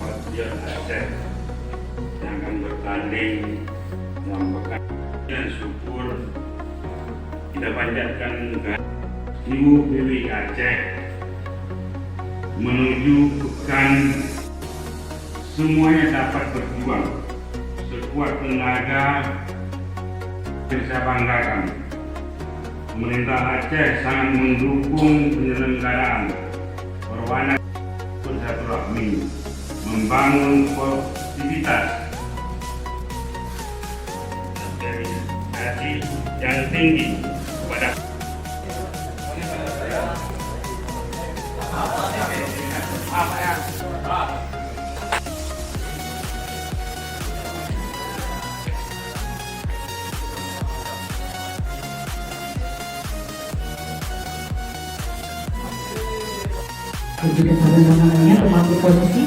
Kopaja Aceh yang akan bertanding dalam pekan dan syukur kita panjatkan ke Ibu PWI Aceh menuju pekan semuanya dapat berjuang sekuat tenaga. Saya banggakan pemerintah Aceh sangat mendukung penyelenggaraan berwarna bersilaturahmi, membangun positivitas dari yang tinggi kepada juga namanya pemangku posisi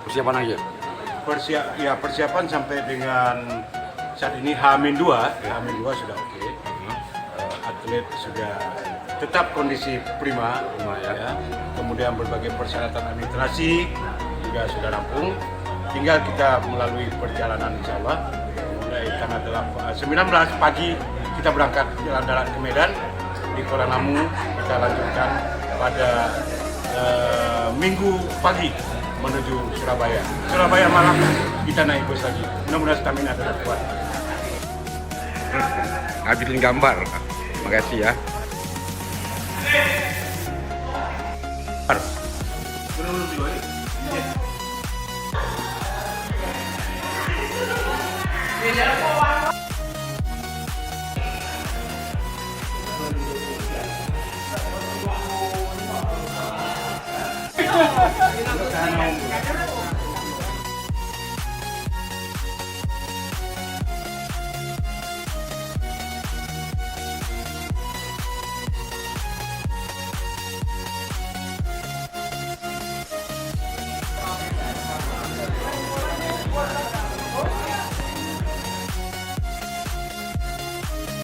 persiapan aja. Persiapan sampai dengan saat ini H-2 sudah oke. Atlet sudah tetap kondisi prima, ya. Kemudian berbagai persyaratan administrasi juga sudah rampung. Tinggal kita melalui perjalanan insya Allah. Mulai tanggal 19 pagi kita berangkat jalan darat ke Medan, di Kuala Namu kita lanjutkan pada Minggu pagi menuju Surabaya. Surabaya malam kita naik bus lagi. Mudah-mudahan stamina tetap kuat. Ngabisin gambar. Makasih ya.